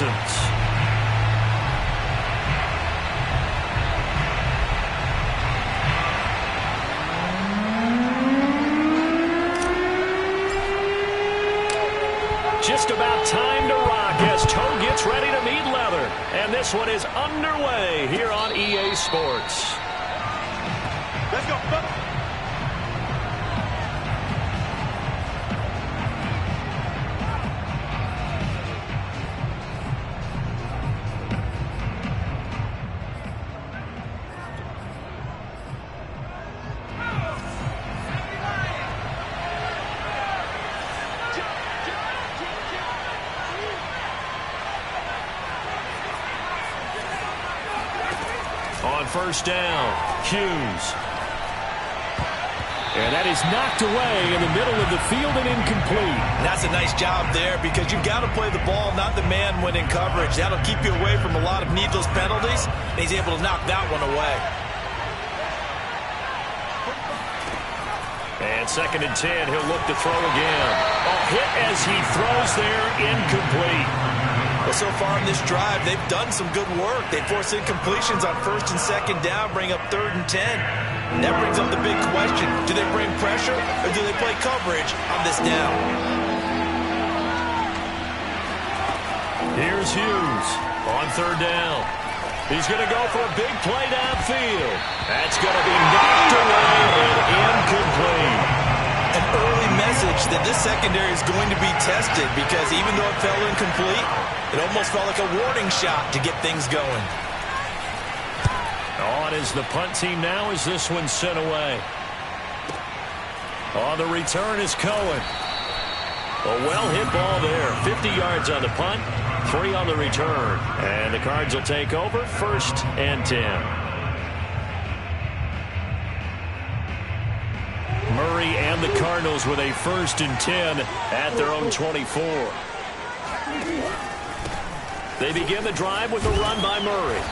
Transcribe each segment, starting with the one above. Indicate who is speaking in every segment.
Speaker 1: Texans. Just about time to rock as toe gets ready to meet leather. And this one is underway here on EA Sports.
Speaker 2: Let's go.
Speaker 1: On first down, Hughes. And that is knocked away in the middle of the field and incomplete.
Speaker 3: That's a nice job there because you've got to play the ball, not the man when in coverage. That'll keep you away from a lot of needless penalties, and he's able to knock that one away.
Speaker 1: And 2nd and 10, he'll look to throw again. A hit as he throws there, incomplete.
Speaker 3: Well, so far in this drive, they've done some good work. They force incompletions on 1st and 2nd down, bring up 3rd and 10. And that brings up the big question. Do they bring pressure or do they play coverage on this down?
Speaker 1: Here's Hughes on 3rd down. He's going to go for a big play downfield. That's going to be knocked away and incomplete.
Speaker 3: An early message that this secondary is going to be tested because even though it fell incomplete, it almost felt like a warning shot to get things going.
Speaker 1: On is the punt team now as this one's sent away. On the return is Cohen. A well-hit ball there. 50 yards on the punt, 3 on the return. And the Cards will take over 1st and 10. Murray and the Cardinals with a 1st and 10 at their own 24. They begin the drive with a run by Murray.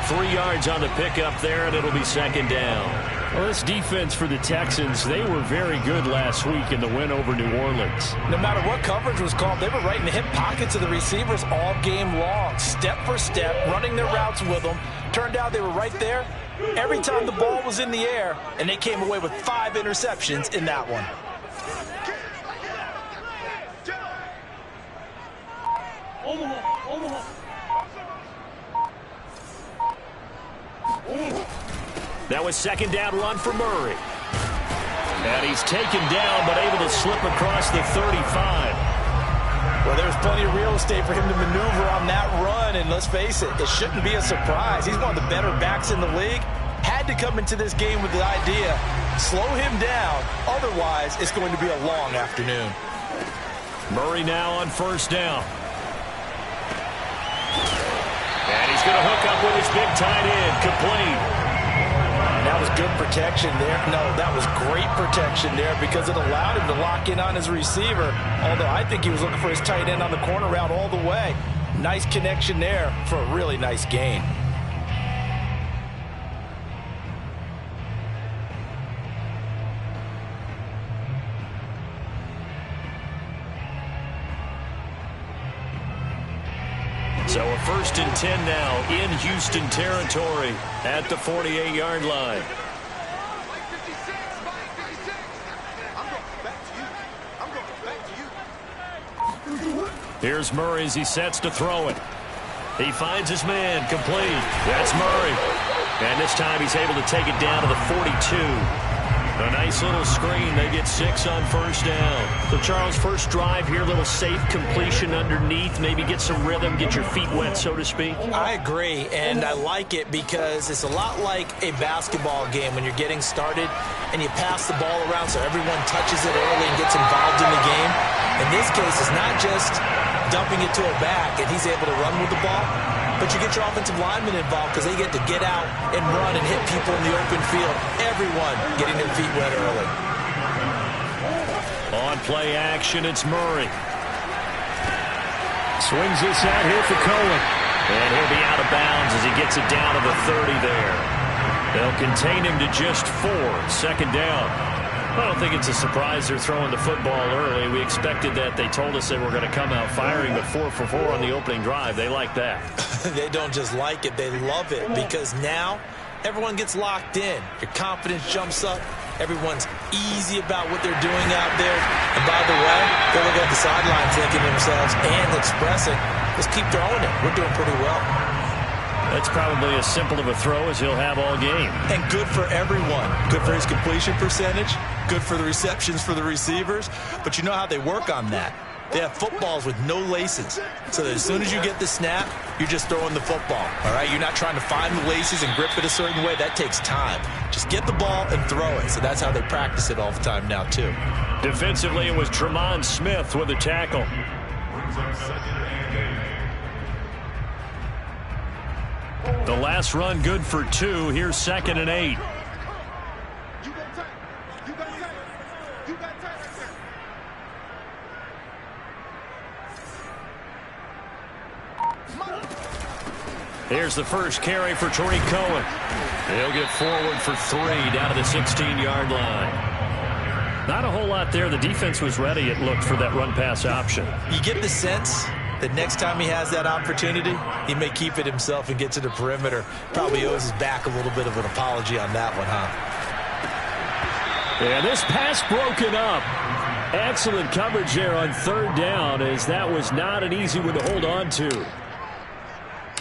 Speaker 1: 3 yards on the pickup there, and it'll be 2nd down. Well, this defense for the Texans, they were very good last week in the win over New Orleans.
Speaker 4: No matter what coverage was called, they were right in the hip pockets of the receivers all game long, step for step, running their routes with them. Turned out they were right there every time the ball was in the air, and they came away with 5 interceptions in that one.
Speaker 1: That was 2nd down run for Murray. And he's taken down, but able to slip across the 35.
Speaker 4: Well, there's plenty of real estate for him to maneuver on that run, and let's face it, it shouldn't be a surprise. He's one of the better backs in the league. Had to come into this game with the idea, slow him down, otherwise it's going to be a long afternoon.
Speaker 1: Murray now on 1st down. And he's going to hook up with his big tight end, complete.
Speaker 4: That was good protection there. No, that was great protection there because it allowed him to lock in on his receiver, although I think he was looking for his tight end on the corner route all the way. Nice connection there for a really nice gain.
Speaker 1: So a 1st and 10 now in Houston territory at the 48-yard line. Here's Murray as he sets to throw it. He finds his man, complete. That's Murray. And this time he's able to take it down to the 42. A nice little screen. They get 6 on 1st down. So, Charles, first drive here, little safe completion underneath. Maybe get some rhythm, get your feet wet, so to speak.
Speaker 4: I agree, and I like it because it's a lot like a basketball game when you're getting started and you pass the ball around so everyone touches it early and gets involved in the game. In this case, it's not just dumping it to a back and he's able to run with the ball, but you get your offensive linemen involved because they get to get out and run and hit people in the open field. Everyone getting their feet wet early.
Speaker 1: On play action, it's Murray. Swings this out here for Cohen. And he'll be out of bounds as he gets it down to the 30 there. They'll contain him to just 4. 2nd down. I don't think it's a surprise they're throwing the football early. We expected that. They told us they were going to come out firing, but 4 for 4 on the opening drive. They like that.
Speaker 4: They don't just like it, they love it, because now everyone gets locked in. Your confidence jumps up. Everyone's easy about what they're doing out there. And by the way, they're looking at the sidelines thinking to themselves and expressing, let's keep throwing it. We're doing pretty well.
Speaker 1: That's probably as simple of a throw as he'll have all game.
Speaker 4: And good for everyone. Good for his completion percentage. Good for the receptions for the receivers. But you know how they work on that. They have footballs with no laces. So that as soon as you get the snap, you're just throwing the football. All right? You're not trying to find the laces and grip it a certain way. That takes time. Just get the ball and throw it. So that's how they practice it all the time now, too.
Speaker 1: Defensively, it was Tremont Smith with a tackle. The last run good for 2. Here's 2nd and 8. Here's the first carry for Tariq Cohen. He'll get forward for 3 down to the 16-yard line. Not a whole lot there. The defense was ready, it looked, for that run-pass option.
Speaker 4: You get the sense that next time he has that opportunity, he may keep it himself and get to the perimeter. Probably owes his back a little bit of an apology on that one, huh?
Speaker 1: And this pass broken up. Excellent coverage there on 3rd down, as that was not an easy one to hold on to.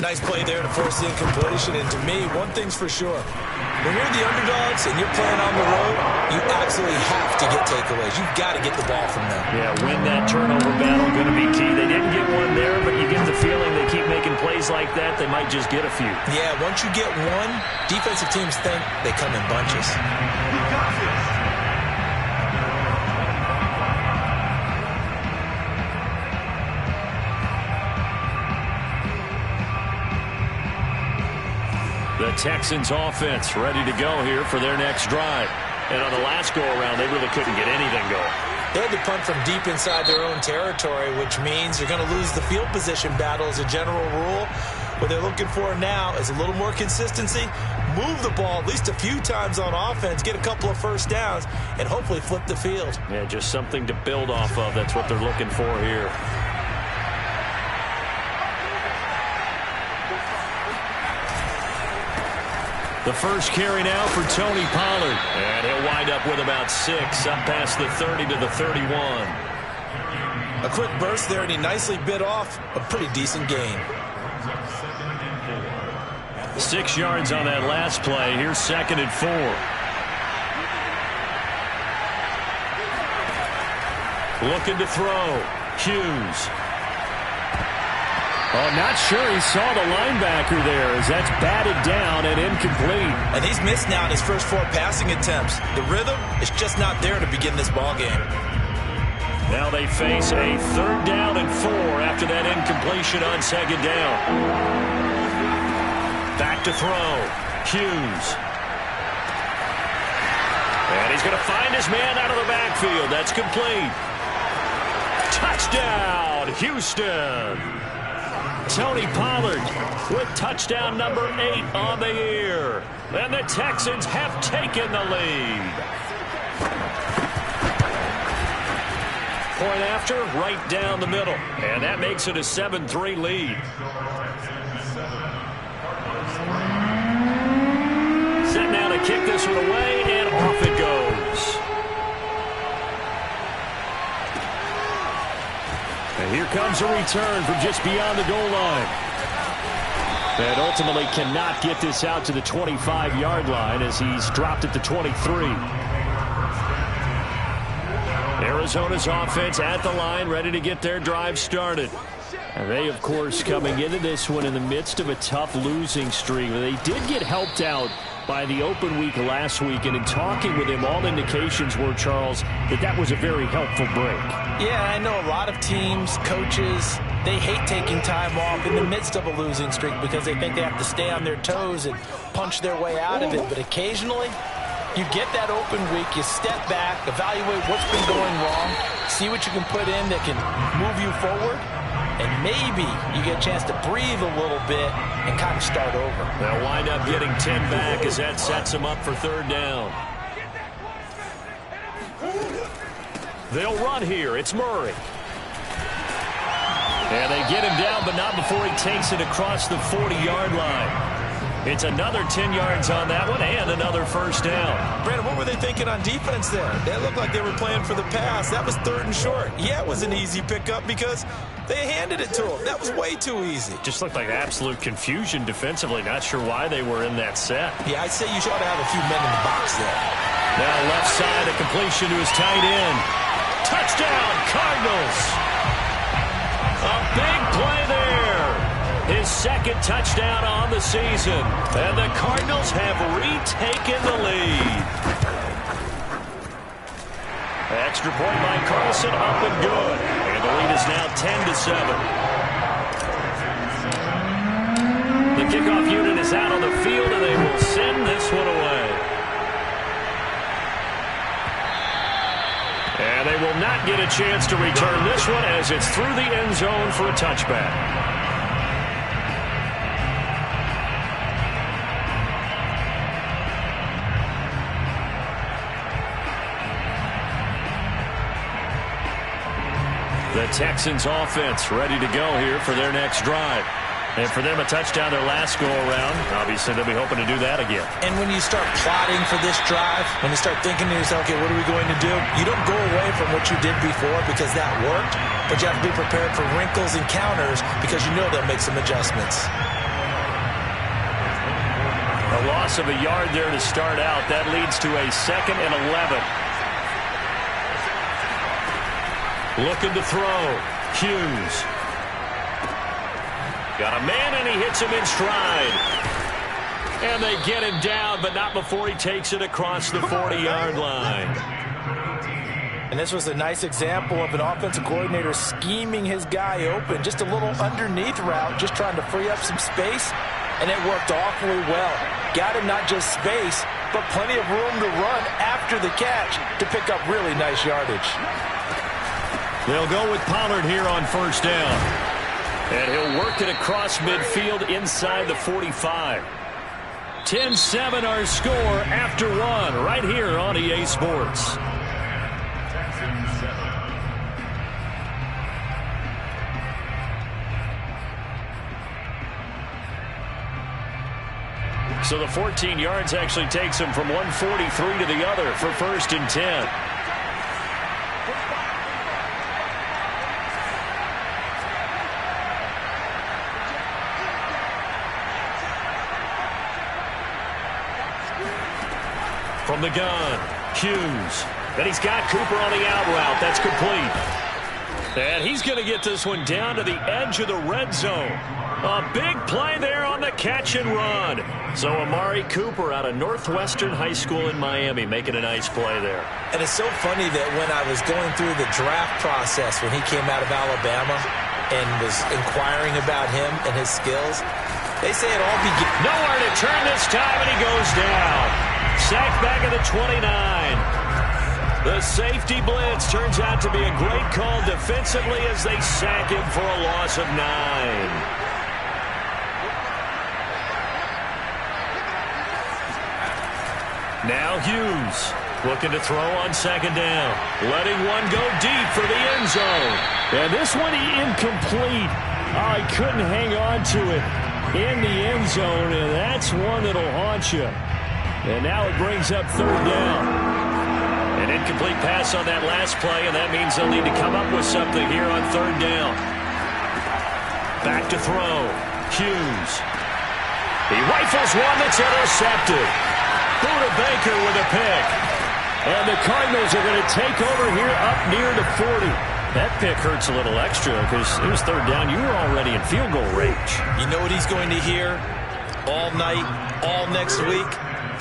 Speaker 4: Nice play there to force the incompletion. And to me, one thing's for sure. When you're the underdogs and you're playing on the road, you absolutely have to get takeaways. You've got to get the ball from them.
Speaker 1: Yeah, win that turnover battle, going to be key. They didn't get one there, but you get the feeling they keep making plays like that, they might just get a few.
Speaker 4: Yeah, once you get one, defensive teams think they come in bunches.
Speaker 1: The Texans offense ready to go here for their next drive. And on the last go-around, they really couldn't get anything going.
Speaker 4: They had to punt from deep inside their own territory, which means you're going to lose the field position battle as a general rule. What they're looking for now is a little more consistency, move the ball at least a few times on offense, get a couple of first downs, and hopefully flip the field.
Speaker 1: Yeah, just something to build off of. That's what they're looking for here. The first carry now for Tony Pollard. And he'll wind up with about 6, up past the 30 to the 31.
Speaker 4: A quick burst there, and he nicely bit off a pretty decent gain.
Speaker 1: 6 yards on that last play. Here's 2nd and 4. Looking to throw. Hughes. Oh, not sure he saw the linebacker there, as that's batted down and incomplete.
Speaker 4: And he's missed now in his first 4 passing attempts. The rhythm is just not there to begin this ball game.
Speaker 1: Now they face a 3rd down and 4 after that incompletion on 2nd down. Back to throw. Hughes. And he's going to find his man out of the backfield. That's complete. Touchdown, Houston. Tony Pollard with touchdown number 8 on the year. And the Texans have taken the lead. Point after, right down the middle. And that makes it a 7-3 lead. Set now to kick this one away, and off it goes. And here comes a return from just beyond the goal line. And ultimately cannot get this out to the 25-yard line as he's dropped at the 23. Arizona's offense at the line, ready to get their drive started. And they, of course, coming into this one in the midst of a tough losing streak. They did get helped out by the open week last week, and in talking with him, all indications were, Charles, that was a very helpful break.
Speaker 4: Yeah, I know a lot of teams, coaches, they hate taking time off in the midst of a losing streak because they think they have to stay on their toes and punch their way out of it. But occasionally, you get that open week, you step back, evaluate what's been going wrong, see what you can put in that can move you forward, and maybe you get a chance to breathe a little bit and kind of start over.
Speaker 1: They'll wind up getting 10 back as that sets them up for 3rd down. They'll run here. It's Murray. And they get him down, but not before he takes it across the 40-yard line. It's another 10 yards on that one and another first down.
Speaker 4: Brandon, what were they thinking on defense there? They looked like they were playing for the pass. That was 3rd and short. Yeah, it was an easy pickup because they handed it to him. That was way too easy.
Speaker 1: Just looked like absolute confusion defensively. Not sure why they were in that set.
Speaker 4: Yeah, I'd say you ought to have a few men in the box there.
Speaker 1: Now left side, a completion to his tight end. Touchdown, Cardinals. A big play there. His 2nd touchdown on the season. And the Cardinals have retaken the lead. Extra point by Carlson, up and good. And the lead is now 10-7. The kickoff unit is out on the field, and they will send this one away. And they will not get a chance to return this one as it's through the end zone for a touchback. The Texans offense ready to go here for their next drive. And for them, a touchdown their last go-around. Obviously, they'll be hoping to do that again.
Speaker 4: And when you start plotting for this drive, when you start thinking to yourself, okay, what are we going to do? You don't go away from what you did before because that worked, but you have to be prepared for wrinkles and counters because you know they'll make some adjustments.
Speaker 1: A loss of a yard there to start out. That leads to a 2nd and 11. Looking to throw. Hughes. Got a man, and he hits him in stride. And they get him down, but not before he takes it across the 40-yard line.
Speaker 4: And this was a nice example of an offensive coordinator scheming his guy open. Just a little underneath route, just trying to free up some space, and it worked awfully well. Got him not just space, but plenty of room to run after the catch to pick up really nice yardage.
Speaker 1: They'll go with Pollard here on first down. And he'll work it across midfield inside the 45. 10-7 our score after one right here on EA Sports. So the 14 yards actually takes him from 143 to the other for 1st and 10. From the gun, Hughes. And he's got Cooper on the out route. That's complete. And he's going to get this one down to the edge of the red zone. A big play there on the catch and run. So Amari Cooper out of Northwestern High School in Miami making a nice play there.
Speaker 4: And it's so funny that when I was going through the draft process when he came out of Alabama and was inquiring about him and his skills, they say it all begins.
Speaker 1: Nowhere to turn this time, and he goes down. Sacked back at the 29. The safety blitz turns out to be a great call defensively as they sack him for a loss of 9. Now Hughes looking to throw on 2nd down. Letting one go deep for the end zone. And this one incomplete. Oh, he couldn't hang on to it in the end zone, and that's one that'll haunt you. And now it brings up 3rd down. An incomplete pass on that last play, and that means they'll need to come up with something here on 3rd down. Back to throw. Hughes. He rifles one that's intercepted. Buda Baker with a pick. And the Cardinals are going to take over here up near the 40. That pick hurts a little extra because it was 3rd down. You were already in field goal range.
Speaker 4: You know what he's going to hear all night, all next week?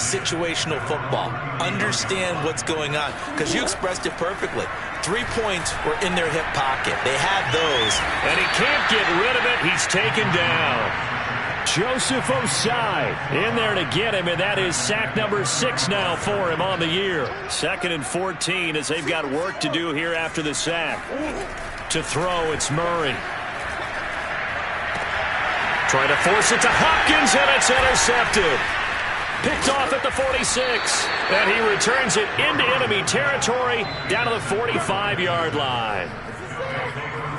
Speaker 4: Situational football. Understand what's going on, because you expressed it perfectly. 3 points were in their hip pocket. They had those.
Speaker 1: And he can't get rid of it. He's taken down. Joseph Osai in there to get him, and that is sack number 6 now for him on the year. 2nd and 14 as they've got work to do here after the sack. To throw, it's Murray. Trying to force it to Hopkins, and it's intercepted. Picked off at the 46. And he returns it into enemy territory down to the 45-yard line.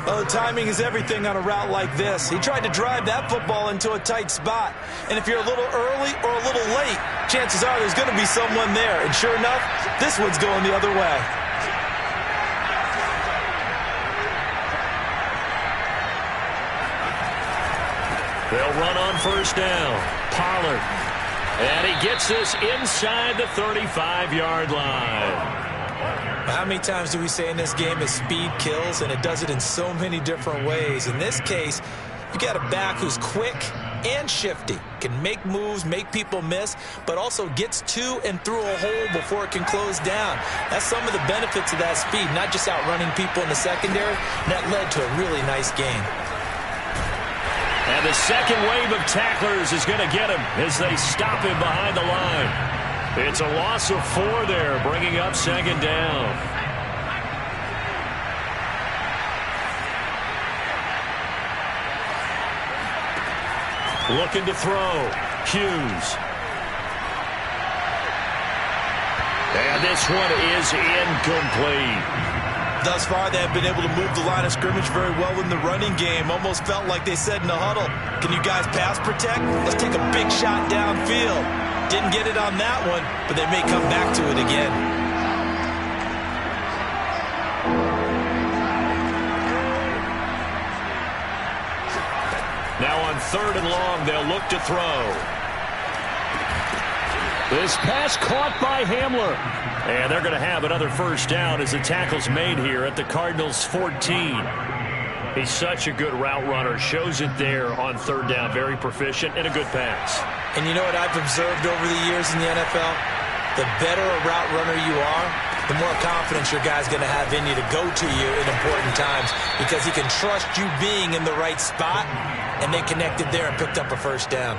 Speaker 4: Oh, timing is everything on a route like this. He tried to drive that football into a tight spot. And if you're a little early or a little late, chances are there's going to be someone there. And sure enough, this one's going the other way.
Speaker 1: They'll run on first down. Pollard. And he gets this inside the 35-yard line.
Speaker 4: How many times do we say in this game is speed kills, and it does it in so many different ways. In this case, you got a back who's quick and shifty, can make moves, make people miss, but also gets to and through a hole before it can close down. That's some of the benefits of that speed, not just outrunning people in the secondary. And that led to a really nice game.
Speaker 1: And the second wave of tacklers is going to get him as they stop him behind the line. It's a loss of 4 there, bringing up second down. Looking to throw. Hughes. And this one is incomplete.
Speaker 3: Thus far, they have been able to move the line of scrimmage very well in the running game. Almost felt like they said in the huddle, can you guys pass protect? Let's take a big shot downfield. Didn't get it on that one, but they may come back to it again.
Speaker 1: Now on 3rd and long, they'll look to throw. This pass caught by Hamler. And they're going to have another first down as the tackle's made here at the Cardinals' 14. He's such a good route runner. Shows it there on 3rd down. Very proficient and a good pass.
Speaker 4: And you know what I've observed over the years in the NFL? The better a route runner you are, the more confidence your guy's going to have in you to go to you in important times because he can trust you being in the right spot, and they connected there and picked up a first down.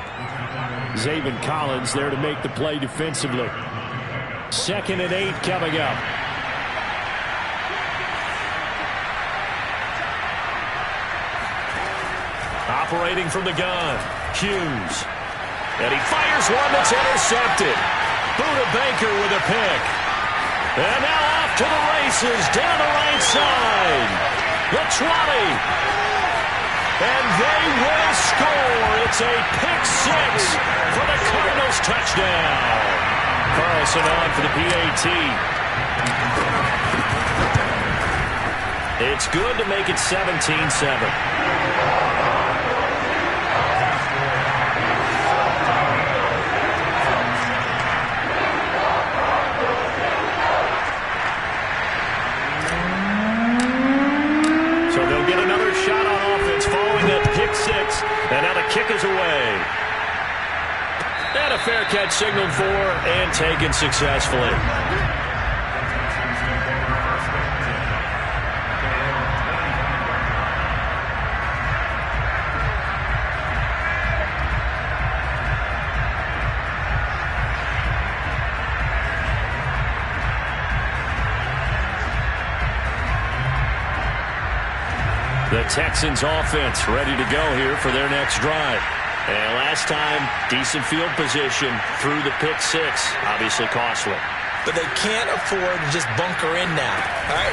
Speaker 1: Zaven Collins there to make the play defensively. 2nd and 8 coming up. Operating from the gun, Hughes. And he fires one that's intercepted. Buda Baker with a pick. And now off to the races, down the right side. The 20. And they will score. It's a pick 6 for the Cardinals touchdown. Carlson on for the PAT. It's good to make it 17-7. And now the kick is away. And a fair catch signaled for and taken successfully. The Texans offense ready to go here for their next drive. And last time, decent field position through the pick 6. Obviously costly.
Speaker 4: But they can't afford to just bunker in now. All right,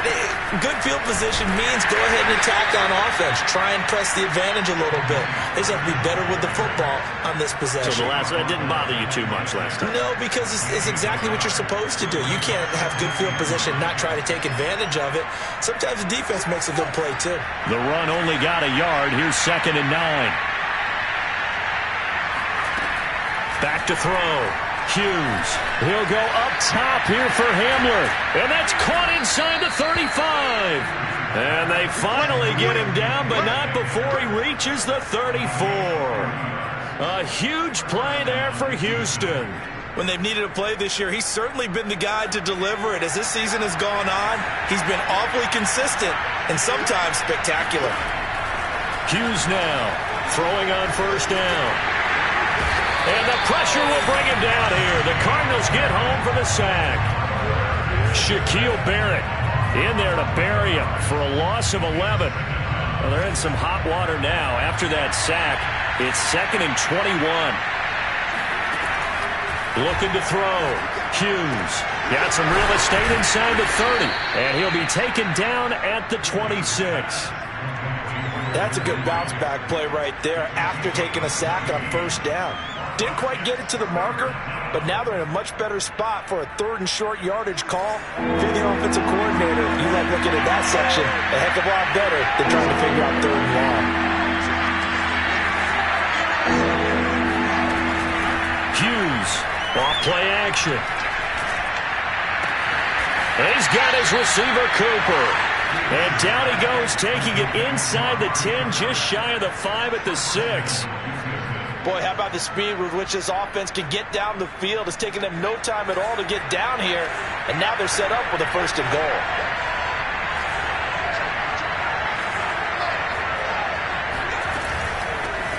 Speaker 4: good field position means go ahead and attack on offense. Try and press the advantage a little bit. They just have to be better with the football on this possession.
Speaker 1: So that didn't bother you too much last time?
Speaker 4: No, because it's exactly what you're supposed to do. You can't have good field position, not try to take advantage of it. Sometimes the defense makes a good play, too.
Speaker 1: The run only got a yard. Here's 2nd and 9. Back to throw. Hughes. He'll go up top here for Hamler. And that's caught inside the 35. And they finally get him down, but not before he reaches the 34. A huge play there for Houston.
Speaker 3: When they've needed a play this year, he's certainly been the guy to deliver it. As this season has gone on, he's been awfully consistent and sometimes spectacular.
Speaker 1: Hughes now throwing on first down. And the pressure will bring him down here. The Cardinals get home for the sack. Shaquille Barrett in there to bury him for a loss of 11. Well, they're in some hot water now. After that sack, it's 2nd and 21. Looking to throw. Hughes got some real estate inside the 30. And he'll be taken down at the 26.
Speaker 4: That's a good bounce back play right there after taking a sack on first down. Didn't quite get it to the marker, but now they're in a much better spot for a 3rd and short yardage call. If you're the offensive coordinator, you like looking at that section a heck of a lot better than trying to figure out 3rd and long.
Speaker 1: Hughes off play action. And he's got his receiver, Cooper. And down he goes, taking it inside the 10, just shy of the 5 at the 6.
Speaker 4: Boy, how about the speed with which this offense can get down the field? It's taken them no time at all to get down here, and now they're set up with a 1st and goal.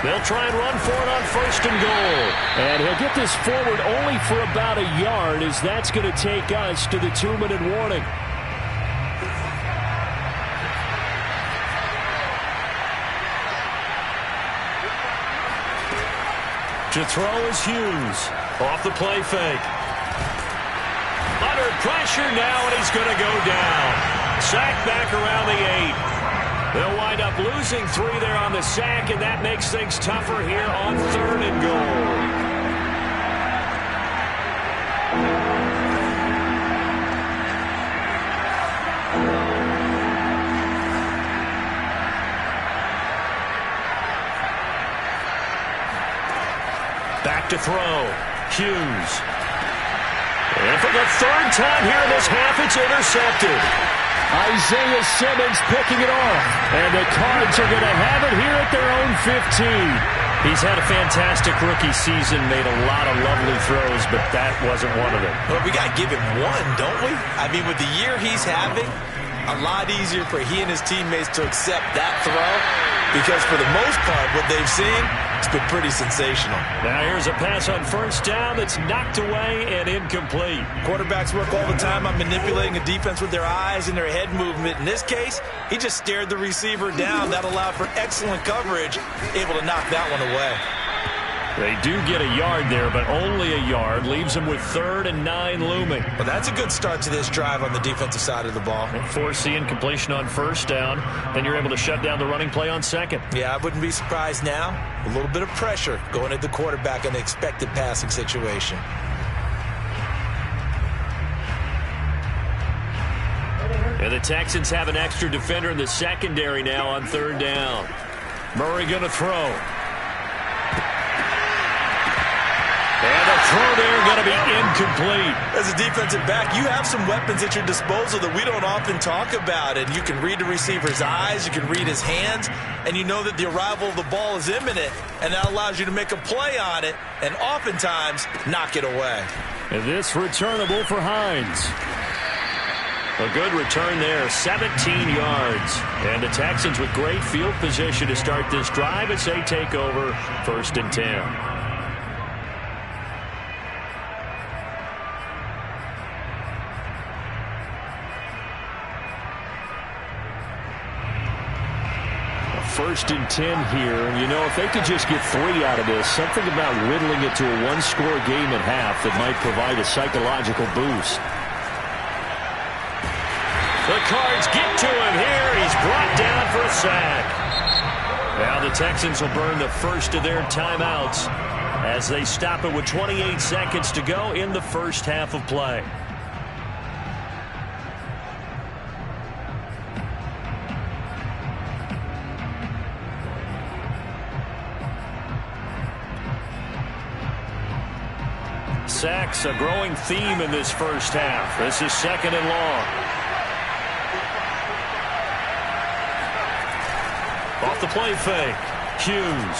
Speaker 1: They'll try and run for it on 1st and goal. And he'll get this forward only for about a yard, as that's going to take us to the 2-minute warning. To throw is Hughes. Off the play fake. Under pressure now, and he's going to go down. Sack back around the 8. They'll wind up losing 3 there on the sack, and that makes things tougher here on 3rd and goal. Back to throw. Hughes. And for the 3rd time here in this half, it's intercepted. Isaiah Simmons picking it off. And the Cards are going to have it here at their own 15. He's had a fantastic rookie season, made a lot of lovely throws, but that wasn't one of them.
Speaker 4: Well, we got to give him one, don't we? I mean, with the year he's having, a lot easier for he and his teammates to accept that throw, because for the most part, what they've seen, it's been pretty sensational.
Speaker 1: Now here's a pass on 1st down that's knocked away and incomplete.
Speaker 4: Quarterbacks work all the time on manipulating a defense with their eyes and their head movement. In this case, he just stared the receiver down. That allowed for excellent coverage, able to knock that one away.
Speaker 1: They do get a yard there, but only a yard. Leaves them with 3rd and 9 looming.
Speaker 4: Well, that's a good start to this drive on the defensive side of the ball.
Speaker 1: And force the incompletion on 1st down. Then you're able to shut down the running play on 2nd.
Speaker 4: Yeah, I wouldn't be surprised now. A little bit of pressure going at the quarterback in the expected passing situation.
Speaker 1: And the Texans have an extra defender in the secondary now on 3rd down. Murray going to throw. And the throw there going to be incomplete.
Speaker 4: As a defensive back, you have some weapons at your disposal that we don't often talk about. And you can read the receiver's eyes, you can read his hands, and you know that the arrival of the ball is imminent. And that allows you to make a play on it and oftentimes knock it away.
Speaker 1: And this returnable for Hines. A good return there, 17 yards. And the Texans with great field position to start this drive as they take over 1st and 10. First and 10 here. You know, if they could just get 3 out of this, something about whittling it to a 1-score game at half that might provide a psychological boost. The Cards get to him here. He's brought down for a sack. Now the Texans will burn the first of their timeouts as they stop it with 28 seconds to go in the first half of play. Sacks, a growing theme in this first half. This is 2nd and long. Off the play fake. Hughes.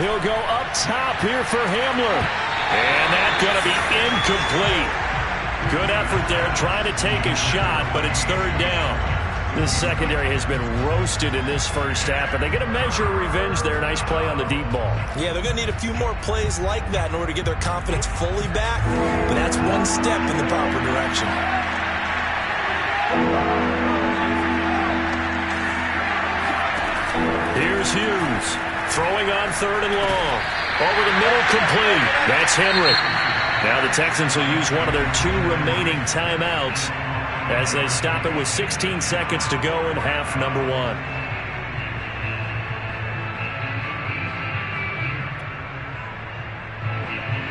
Speaker 1: He'll go up top here for Hamler. And that's going to be incomplete. Good effort there trying to take a shot, but it's 3rd down. This secondary has been roasted in this first half, and they get a measure of revenge there. Nice play on the deep ball.
Speaker 4: Yeah, they're going to need a few more plays like that in order to get their confidence fully back, but that's one step in the proper direction.
Speaker 1: Here's Hughes throwing on 3rd and long. Over the middle, complete. That's Henry. Now the Texans will use one of their 2 remaining timeouts as they stop it with 16 seconds to go in half number 1.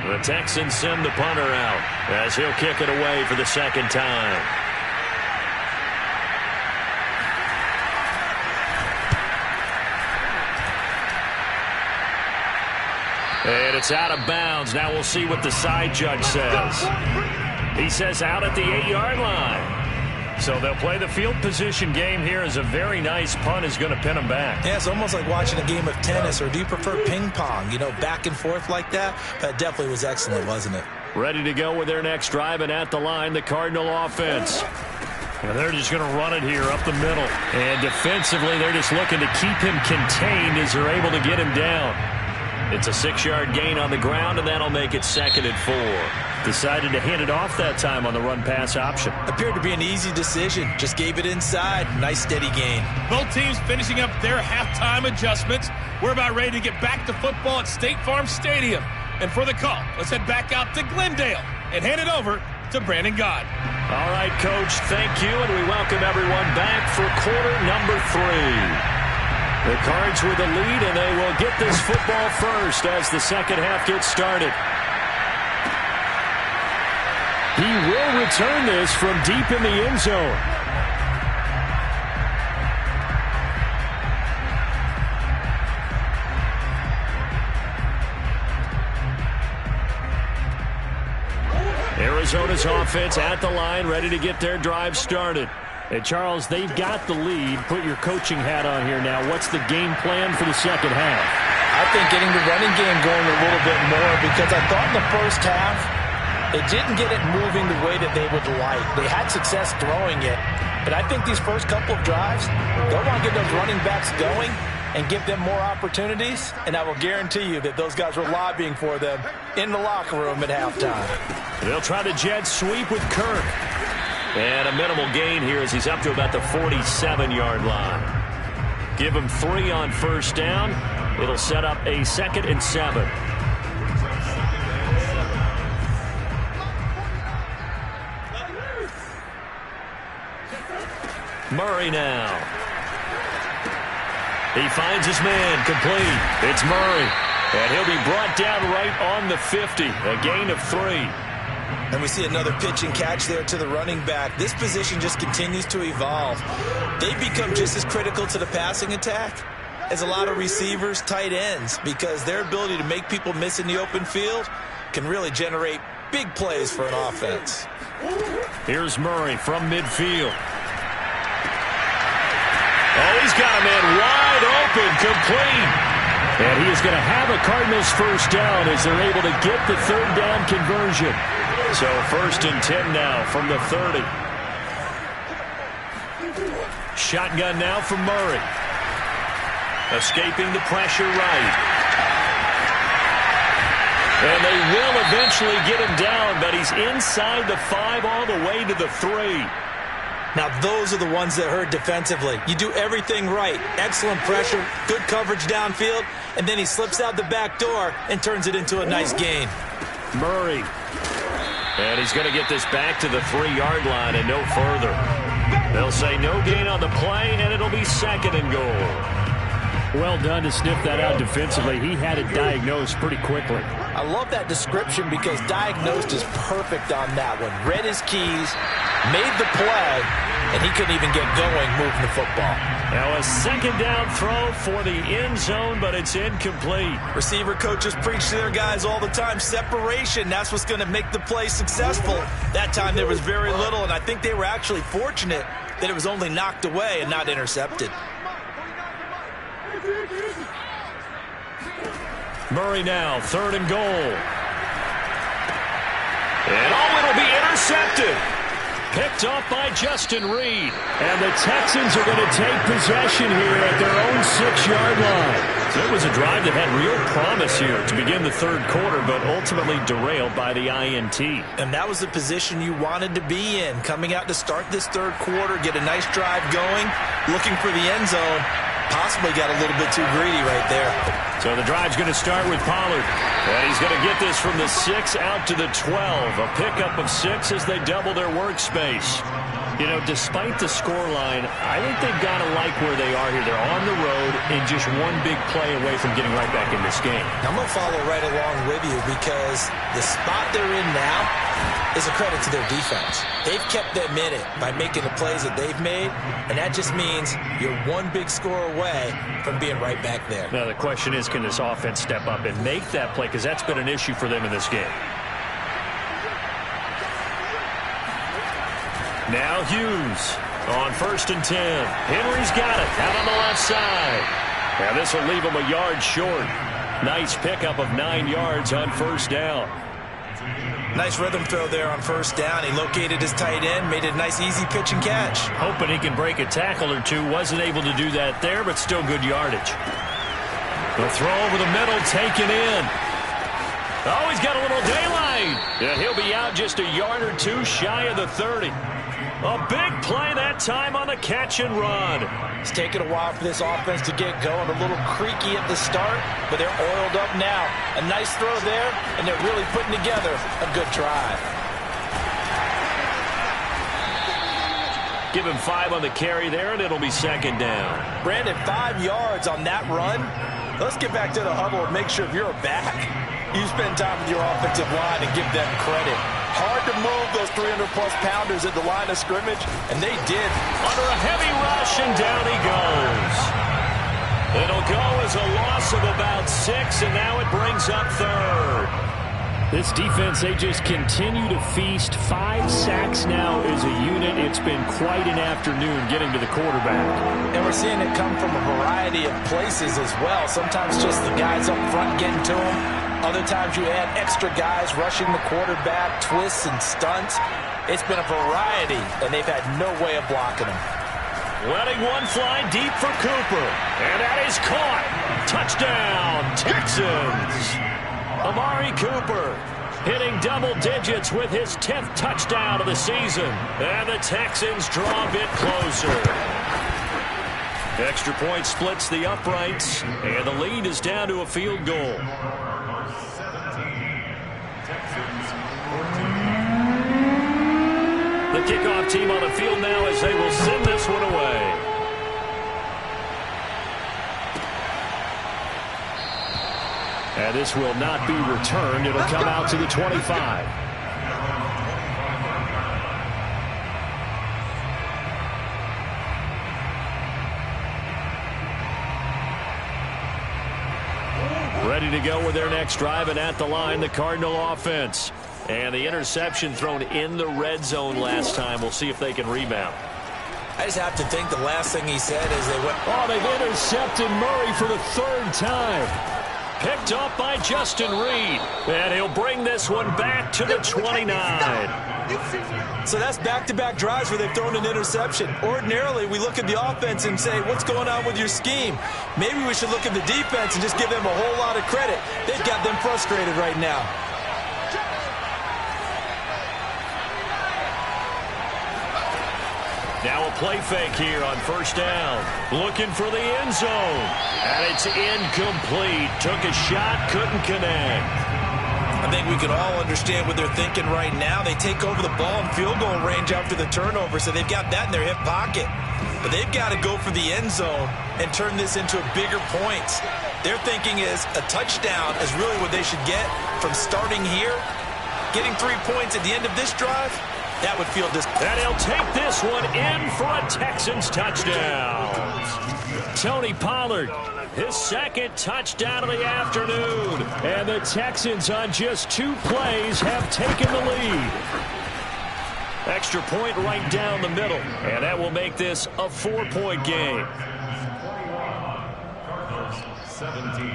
Speaker 1: The Texans send the punter out as he'll kick it away for the second time. And it's out of bounds. Now we'll see what the side judge says. He says out at the 8-yard line. So they'll play the field position game here as a very nice punt is going to pin them back.
Speaker 4: Yeah, it's almost like watching a game of tennis, or do you prefer ping pong? You know, back and forth like that? That definitely was excellent, wasn't it?
Speaker 1: Ready to go with their next drive, and at the line, the Cardinal offense. And they're just going to run it here up the middle. And defensively, they're just looking to keep him contained as they're able to get him down. It's a 6-yard gain on the ground, and that'll make it 2nd and 4. Decided to hand it off that time on the run-pass option.
Speaker 4: Appeared to be an easy decision. Just gave it inside. Nice, steady gain.
Speaker 5: Both teams finishing up their halftime adjustments. We're about ready to get back to football at State Farm Stadium. And for the call, let's head back out to Glendale and hand it over to Brandon God.
Speaker 1: All right, Coach, thank you, and we welcome everyone back for quarter number 3. The Cards with the lead, and they will get this football first as the second half gets started. He will return this from deep in the end zone. Arizona's offense at the line, ready to get their drive started. And Charles, they've got the lead. Put your coaching hat on here now. What's the game plan for the second half?
Speaker 4: I think getting the running game going a little bit more, because I thought in the first half they didn't get it moving the way that they would like. They had success throwing it, but I think these first couple of drives, they'll want to get those running backs going and give them more opportunities, and I will guarantee you that those guys were lobbying for them in the locker room at halftime.
Speaker 1: They'll try the jet sweep with Kirk. And a minimal gain here as he's up to about the 47-yard line. Give him 3 on first down. It'll set up a 2nd and 7. Murray now. He finds his man complete. It's Murray. And he'll be brought down right on the 50. A gain of 3.
Speaker 4: And we see another pitch and catch there to the running back. This position just continues to evolve. They become just as critical to the passing attack as a lot of receivers, tight ends, because their ability to make people miss in the open field can really generate big plays for an offense.
Speaker 1: Here's Murray from midfield. Oh, he's got a man wide open, complete. And he is going to have a Cardinals first down as they're able to get the 3rd down conversion. So 1st and 10 now from the 30. Shotgun now from Murray. Escaping the pressure right. And they will eventually get him down, but he's inside the 5 all the way to the 3.
Speaker 4: Now, those are the ones that hurt defensively. You do everything right. Excellent pressure, good coverage downfield, and then he slips out the back door and turns it into a nice gain.
Speaker 1: Murray. And he's going to get this back to the 3-yard line and no further. They'll say no gain on the play, and it'll be 2nd and goal. Well done to sniff that out defensively. He had it diagnosed pretty quickly.
Speaker 4: I love that description because diagnosed is perfect on that one. Read his keys, made the play, and he couldn't even get going moving the football.
Speaker 1: Now a 2nd down throw for the end zone, but it's incomplete.
Speaker 4: Receiver coaches preach to their guys all the time. Separation, that's what's going to make the play successful. That time there was very little, and I think they were actually fortunate that it was only knocked away and not intercepted.
Speaker 1: Murray now, 3rd and goal. And it'll be intercepted. Picked off by Justin Reed. And the Texans are going to take possession here at their own 6-yard line. So it was a drive that had real promise here to begin the 3rd quarter, but ultimately derailed by the INT.
Speaker 4: And that was the position you wanted to be in. Coming out to start this 3rd quarter, get a nice drive going, looking for the end zone. Possibly got a little bit too greedy right there.
Speaker 1: So the drive's going to start with Pollard. And he's going to get this from the 6 out to the 12. A pickup of 6 as they double their workspace. You know, despite the scoreline, I think they've got to like where they are here. They're on the road and just one big play away from getting right back in this game.
Speaker 4: I'm going to follow right along with you because the spot they're in now is a credit to their defense. They've kept them in it by making the plays that they've made, and that just means you're one big score away from being right back there.
Speaker 1: Now, the question is, can this offense step up and make that play? Because that's been an issue for them in this game. Now Hughes on 1st and 10. Henry's got it out on the left side. Now this will leave him a yard short. Nice pickup of 9 yards on 1st down.
Speaker 4: Nice rhythm throw there on 1st down. He located his tight end, made it a nice easy pitch and catch.
Speaker 1: Hoping he can break a tackle or two. Wasn't able to do that there, but still good yardage. The throw over the middle, taken in. Oh, he's got a little daylight. Yeah, he'll be out just a yard or two shy of the 30. A big play that time on the catch and run.
Speaker 4: It's taken a while for this offense to get going. A little creaky at the start, but they're oiled up now. A nice throw there, and they're really putting together a good drive.
Speaker 1: Give him 5 on the carry there, and it'll be 2nd down.
Speaker 4: Brandon, 5 yards on that run. Let's get back to the huddle and make sure if you're a back, you spend time with your offensive line and give them credit. Hard to move those 300-plus pounders at the line of scrimmage, and they did.
Speaker 1: Under a heavy rush, and down he goes. It'll go as a loss of about 6, and now it brings up 3rd. This defense, they just continue to feast. 5 sacks now as a unit. It's been quite an afternoon getting to the quarterback.
Speaker 4: And we're seeing it come from a variety of places as well. Sometimes just the guys up front getting to them. Other times you add extra guys rushing the quarterback, twists and stunts. It's been a variety, and they've had no way of blocking them.
Speaker 1: Letting one fly deep for Cooper. And that is caught. Touchdown, Texans. Amari Cooper hitting double digits with his 10th touchdown of the season. And the Texans draw a bit closer. Extra point splits the uprights, and the lead is down to a field goal. The kickoff team on the field now as they will send this one away. And this will not be returned. It'll come out to the 25. Ready to go with their next drive, and at the line, the Cardinal offense. And the interception thrown in the red zone last time. We'll see if they can rebound.
Speaker 4: I just have to think the last thing he said is they went,
Speaker 1: oh, they've intercepted Murray for the 3rd time. Picked up by Justin Reed. And he'll bring this one back to the 29.
Speaker 4: So that's back-to-back drives where they've thrown an interception. Ordinarily, we look at the offense and say, what's going on with your scheme? Maybe we should look at the defense and just give them a whole lot of credit. They've got them frustrated right now.
Speaker 1: Now a play fake here on 1st down. Looking for the end zone. And it's incomplete. Took a shot, couldn't connect.
Speaker 4: I think we can all understand what they're thinking right now. They take over the ball in field goal range after the turnover, so they've got that in their hip pocket. But they've got to go for the end zone and turn this into bigger points. Their thinking is a touchdown is really what they should get from starting here. Getting 3 points at the end of this drive, that would feel disappointing.
Speaker 1: And he'll take this one in for a Texans touchdown. Tony Pollard, his 2nd touchdown of the afternoon. And the Texans on just 2 plays have taken the lead. Extra point right down the middle. And that will make this a 4-point game.
Speaker 2: 17.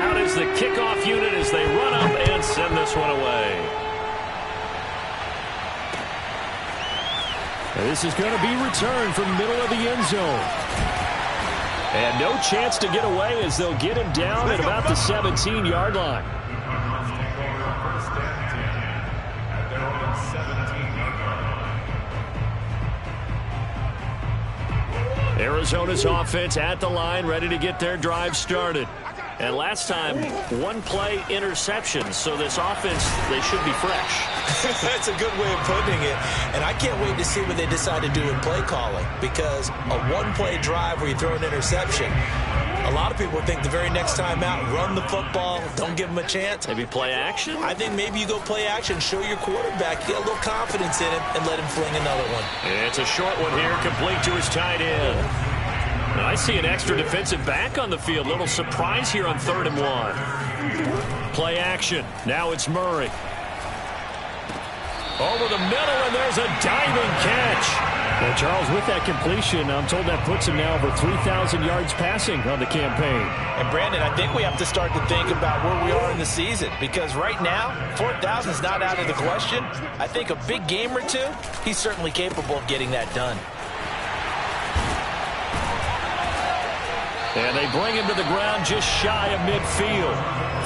Speaker 1: Out is the kickoff unit as they run up and send this one away. And this is going to be returned from the middle of the end zone. And no chance to get away as they'll get him down at about the 17-yard line. Arizona's offense at the line, ready to get their drive started. And last time, one play interception. So this offense, they should be fresh.
Speaker 4: That's a good way of putting it. And I can't wait to see what they decide to do in play calling. Because a one-play drive where you throw an interception, a lot of people think the very next time out, run the football, don't give them a chance.
Speaker 1: Maybe play action?
Speaker 4: I think maybe you go play action, show your quarterback, get a little confidence in him, and let him fling another one.
Speaker 1: It's a short one here, complete to his tight end. I see an extra defensive back on the field. Little surprise here on 3rd and 1. Play action. Now it's Murray. Over the middle, and there's a diving catch.
Speaker 6: Well, Charles, with that completion, I'm told that puts him now over 3,000 yards passing on the campaign.
Speaker 4: And, Brandon, I think we have to start to think about where we are in the season. Because right now, 4,000 is not out of the question. I think a big game or two, he's certainly capable of getting that done.
Speaker 1: And they bring him to the ground just shy of midfield.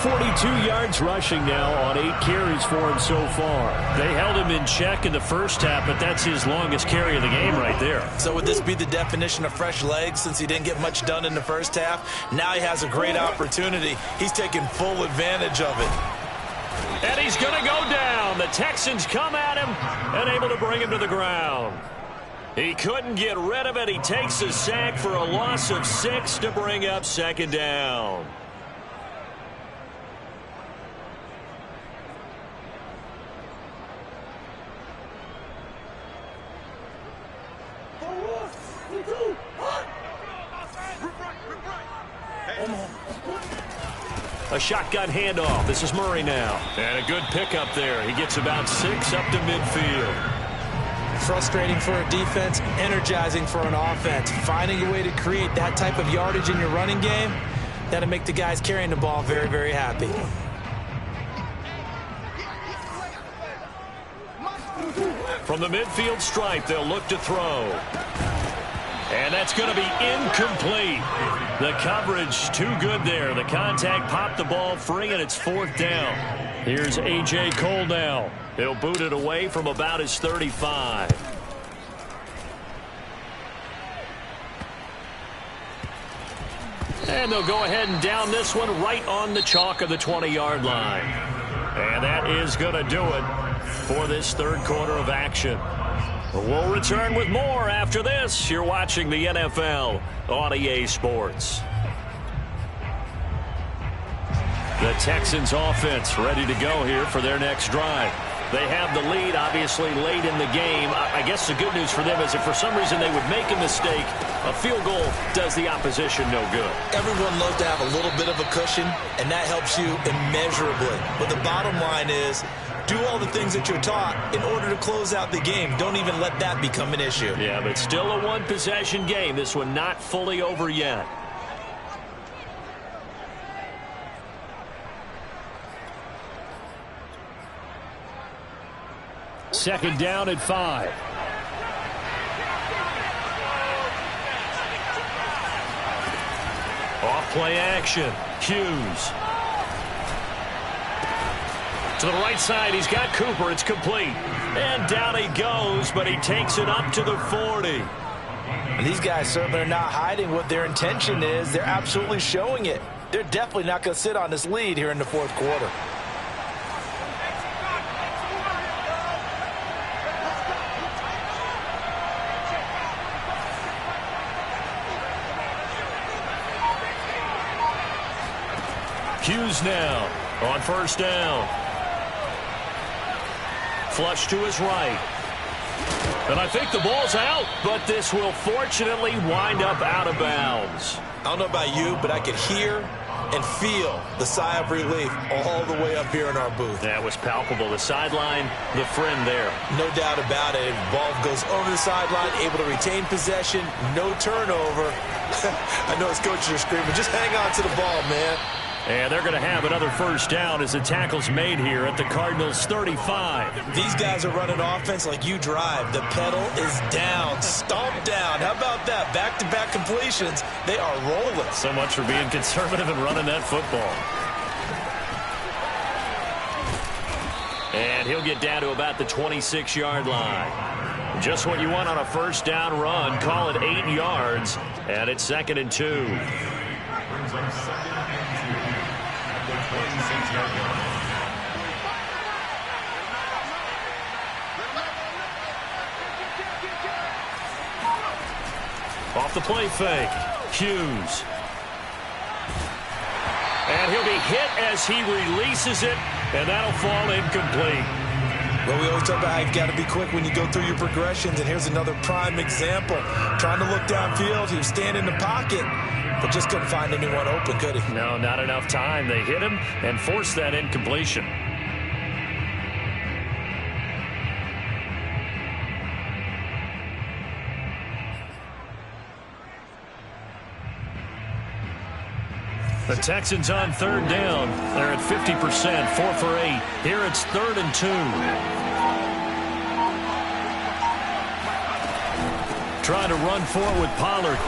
Speaker 6: 42 yards rushing now on 8 carries for him so far.
Speaker 1: They held him in check in the first half, but that's his longest carry of the game right there.
Speaker 4: So would this be the definition of fresh legs since he didn't get much done in the first half? Now he has a great opportunity. He's taking full advantage of it.
Speaker 1: And he's going to go down. The Texans come at him and able to bring him to the ground. He couldn't get rid of it. He takes a sack for a loss of 6 to bring up 2nd down. A shotgun handoff. This is Murray now. And a good pickup there. He gets about 6 up to midfield.
Speaker 4: Frustrating for a defense, energizing for an offense. Finding a way to create that type of yardage in your running game, that'll make the guys carrying the ball very, very happy.
Speaker 1: From the midfield stripe, they'll look to throw. And that's going to be incomplete. The coverage too good there. The contact popped the ball free, and it's 4th down. Here's A.J. Cole now. He'll boot it away from about his 35. And they'll go ahead and down this one right on the chalk of the 20-yard line. And that is going to do it for this 3rd quarter of action. We'll return with more after this. You're watching the NFL on EA Sports. The Texans offense ready to go here for their next drive. They have the lead, obviously, late in the game. I guess the good news for them is if for some reason they would make a mistake, a field goal does the opposition no good.
Speaker 4: Everyone loves to have a little bit of a cushion, and that helps you immeasurably. But the bottom line is, do all the things that you're taught in order to close out the game. Don't even let that become an issue.
Speaker 1: Yeah, but still a one-possession game. This one not fully over yet.
Speaker 6: Second down at 5.
Speaker 1: Off play action. Hughes. To the right side, he's got Cooper. It's complete. And down he goes, but he takes it up to the 40.
Speaker 4: And these guys certainly are not hiding what their intention is. They're absolutely showing it. They're definitely not going to sit on this lead here in the 4th quarter.
Speaker 1: Hughes now on 1st down. Flush to his right. And I think the ball's out, but this will fortunately wind up out of bounds.
Speaker 4: I don't know about you, but I could hear and feel the sigh of relief all the way up here in our booth.
Speaker 1: That was palpable. The sideline, the friend there.
Speaker 4: No doubt about it. Ball goes over the sideline, able to retain possession, no turnover. I know his coaches are screaming, just hang on to the ball, man.
Speaker 1: And they're going to have another 1st down as the tackle's made here at the Cardinals' 35.
Speaker 4: These guys are running offense like you drive. The pedal is down, stomped down. How about that? Back-to-back completions. They are rolling.
Speaker 1: So much for being conservative and running that football. And he'll get down to about the 26-yard line. Just what you want on a first down run. Call it 8 yards, and it's 2nd and 2.
Speaker 2: Brings up 2nd and 2 at the 26-yard line.
Speaker 1: Off the play fake, Hughes. And he'll be hit as he releases it, and that'll fall incomplete.
Speaker 3: Well, we always talk about how you've got to be quick when you go through your progressions, and here's another prime example. Trying to look downfield, he was standing in the pocket, but just couldn't find anyone open, could he?
Speaker 1: No, not enough time. They hit him and forced that incompletion. The Texans on 3rd down. They're at 50%, 4 for 8. Here it's 3rd and 2. Trying to run forward with Pollard.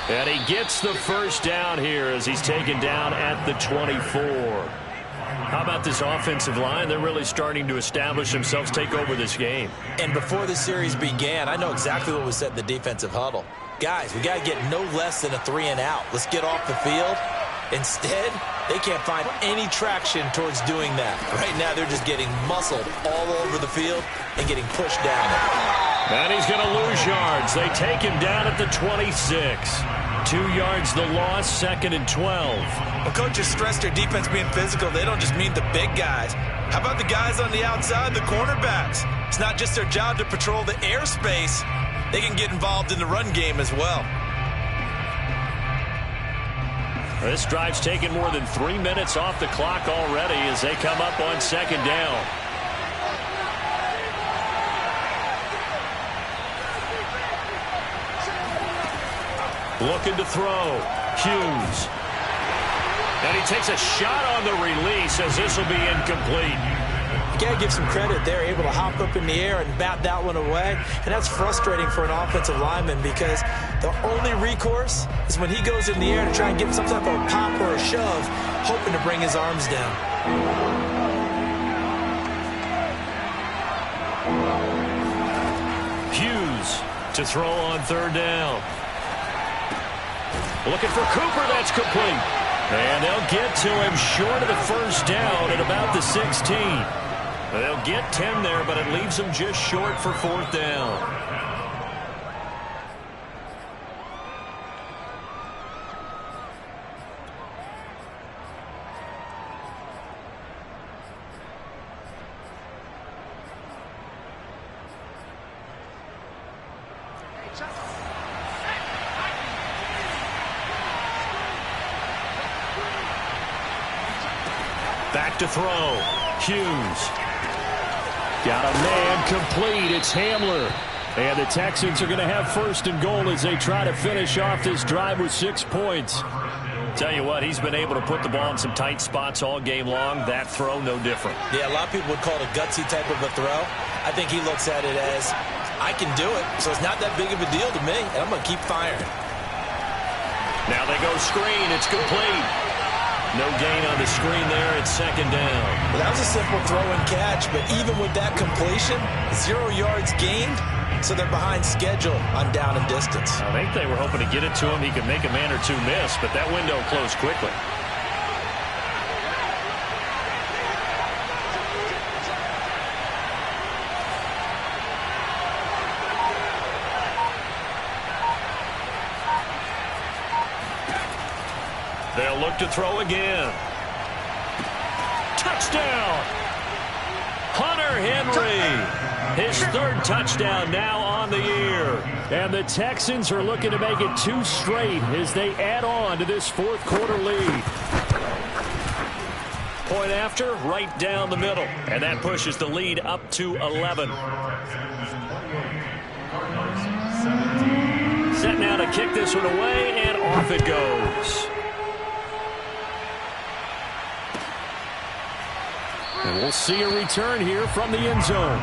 Speaker 1: And he gets the first down here as he's taken down at the 24. How about this offensive line? They're really starting to establish themselves, take over this game.
Speaker 4: And before the series began, I know exactly what was said in the defensive huddle. Guys, we got to get no less than a 3-and-out. Let's get off the field. Instead, they can't find any traction towards doing that. Right now, they're just getting muscled all over the field and getting pushed down.
Speaker 1: And he's going to lose yards. They take him down at the 26. 2 yards the loss, 2nd and 12.
Speaker 3: Well, coaches stress their defense being physical. They don't just mean the big guys. How about the guys on the outside, the cornerbacks? It's not just their job to patrol the airspace. They can get involved in the run game as well.
Speaker 1: This drive's taken more than 3 minutes off the clock already as they come up on 2nd down. Looking to throw. Hughes. And he takes a shot on the release as this will be incomplete.
Speaker 4: You got to give some credit. They're able to hop up in the air and bat that one away. And that's frustrating for an offensive lineman because the only recourse is when he goes in the air to try and get some type of a pop or a shove, hoping to bring his arms down.
Speaker 1: Hughes to throw on 3rd down. Looking for Cooper. That's complete. And they'll get to him short of the first down at about the 16. They'll get 10 there, but it leaves them just short for 4th down. Back to throw. Hughes. Got a man complete. It's Hamler. And the Texans are going to have 1st and goal as they try to finish off this drive with 6 points. Tell you what, he's been able to put the ball in some tight spots all game long. That throw, no different.
Speaker 4: Yeah, a lot of people would call it a gutsy type of a throw. I think he looks at it as, I can do it, so it's not that big of a deal to me, and I'm going to keep firing.
Speaker 1: Now they go screen. It's complete. No gain on the screen there. It's 2nd down.
Speaker 4: Well, that was a simple throw and catch, but even with that completion, 0 yards gained, so they're behind schedule on down and distance.
Speaker 1: I think they were hoping to get it to him. He could make a man or two miss, but that window closed quickly. They'll look to throw again. Touchdown! Hunter Henry. His 3rd touchdown now on the year. And the Texans are looking to make it 2 straight as they add on to this 4th quarter lead. Point after, right down the middle. And that pushes the lead up to 11. Set now to kick this one away, and off it goes. And we'll see a return here from the end zone.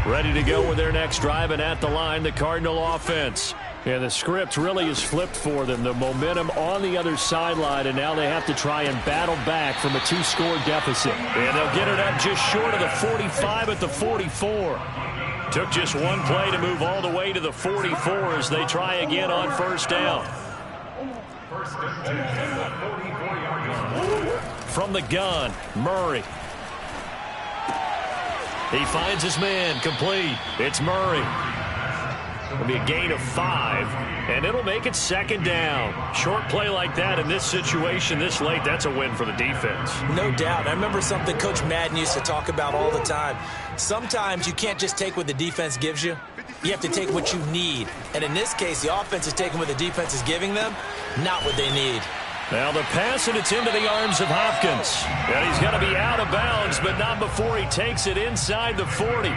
Speaker 1: Ready to go with their next drive, and at the line, the Cardinal offense.
Speaker 6: And the script really is flipped for them. The momentum on the other sideline, and now they have to try and battle back from a 2-score deficit.
Speaker 1: And they'll get it up just short of the 45 at the 44. Took just one play to move all the way to the 44 as they try again on first down. From the gun, Murray. He finds his man, complete. It's Murray. It'll be a gain of 5, and it'll make it second down. Short play like that in this situation this late, that's a win for the defense.
Speaker 4: No doubt. I remember something Coach Madden used to talk about all the time. Sometimes you can't just take what the defense gives you. You have to take what you need. And in this case, the offense is taking what the defense is giving them, not what they need.
Speaker 1: Now the pass, and it's into the arms of Hopkins. And he's got to be out of bounds, but not before he takes it inside the 40.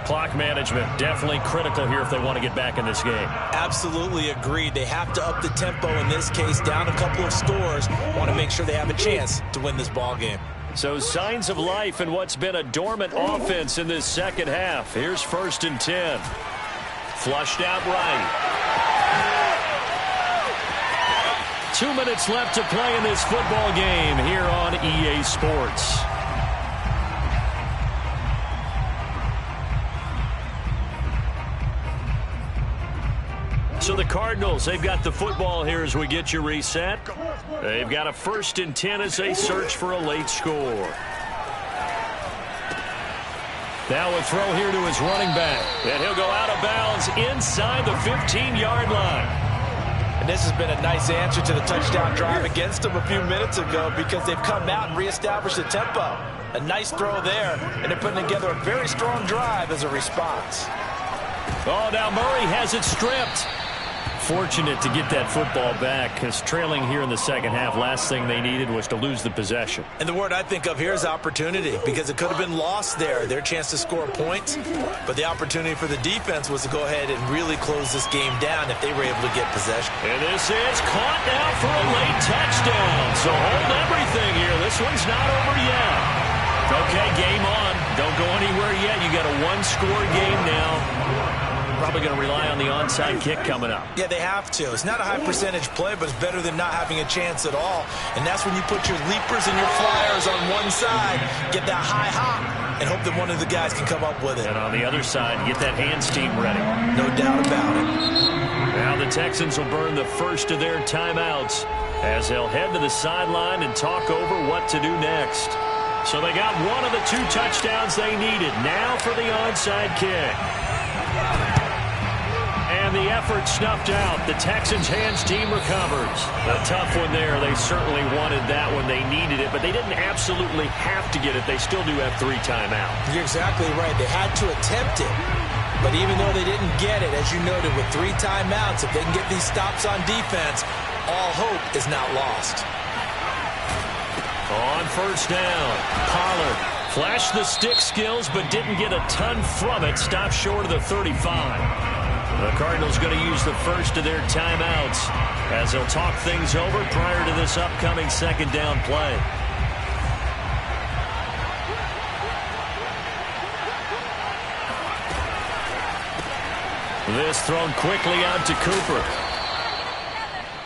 Speaker 1: Clock management definitely critical here if they want to get back in this game.
Speaker 4: Absolutely agreed. They have to up the tempo in this case, down a couple of scores. Want to make sure they have a chance to win this ball game.
Speaker 1: So signs of life in what's been a dormant offense in this second half. Here's 1st and 10. Flushed out right. 2 minutes left to play in this football game here on EA Sports. So the Cardinals, they've got the football here as we get you reset. They've got a 1st and 10 as they search for a late score. Now a throw here to his running back. And he'll go out of bounds inside the 15-yard line.
Speaker 4: And this has been a nice answer to the touchdown drive against them a few minutes ago because they've come out and reestablished the tempo. A nice throw there, and they're putting together a very strong drive as a response.
Speaker 1: Oh, now Murray has it stripped. Fortunate to get that football back because trailing here in the second half, last thing they needed was to lose the possession.
Speaker 4: And the word I think of here is opportunity because it could have been lost there, their chance to score points. But the opportunity for the defense was to go ahead and really close this game down if they were able to get possession.
Speaker 1: And this is caught now for a late touchdown. So hold everything here. This one's not over yet. Okay, game on. Don't go anywhere yet. You got a 1-score game now. Probably going to rely on the onside kick coming up.
Speaker 4: Yeah, they have to. It's not a high percentage play, but it's better than not having a chance at all. And that's when you put your leapers and your flyers on one side, get that high hop, and hope that one of the guys can come up with it.
Speaker 1: And on the other side, get that hands team ready.
Speaker 4: No doubt about it.
Speaker 1: Now the Texans will burn the first of their timeouts as they'll head to the sideline and talk over what to do next. So they got one of the 2 touchdowns they needed. Now for the onside kick. And the effort snuffed out. The Texans' hands team recovers. A tough one there. They certainly wanted that one. They needed it, but they didn't absolutely have to get it. They still do have 3 timeouts.
Speaker 4: You're exactly right. They had to attempt it. But even though they didn't get it, as you noted, with 3 timeouts, if they can get these stops on defense, all hope is not lost.
Speaker 1: On first down, Pollard flashed the stick skills but didn't get a ton from it. Stopped short of the 35. The Cardinals going to use the first of their timeouts as they'll talk things over prior to this upcoming second down play. This thrown quickly out to Cooper.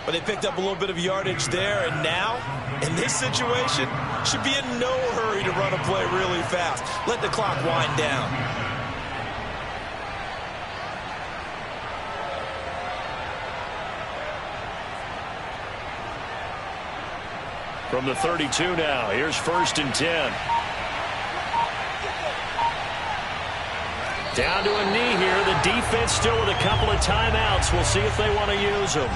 Speaker 4: But they picked up a little bit of yardage there, and now, in this situation, should be in no hurry to run a play really fast. Let the clock wind down.
Speaker 1: From the 32 now, here's 1st and 10. Down to a knee here. The defense still with a couple of timeouts. We'll see if they want to use them.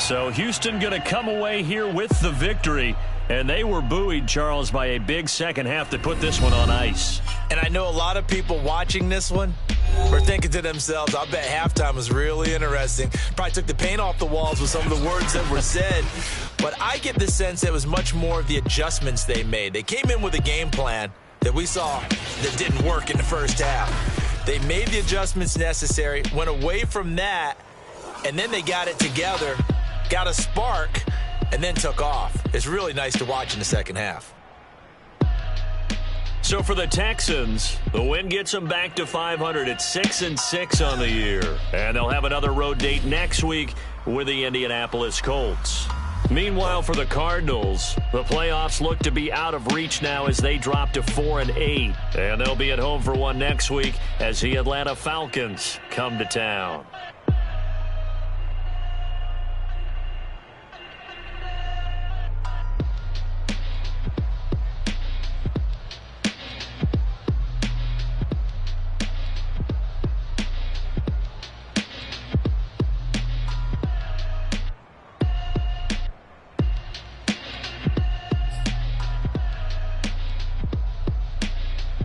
Speaker 1: So Houston going to come away here with the victory. And they were buoyed, Charles, by a big second half to put this one on ice.
Speaker 4: And I know a lot of people watching this one were thinking to themselves, I bet halftime was really interesting. Probably took the paint off the walls with some of the words that were said. But I get the sense it was much more of the adjustments they made. They came in with a game plan that we saw that didn't work in the first half. They made the adjustments necessary, went away from that, and then they got it together got a spark, and then took off. It's really nice to watch in the second half.
Speaker 1: So for the Texans, the win gets them back to 500 at 6-6 on the year. And they'll have another road date next week with the Indianapolis Colts. Meanwhile, for the Cardinals, the playoffs look to be out of reach now as they drop to 4-8. And they'll be at home for one next week as the Atlanta Falcons come to town.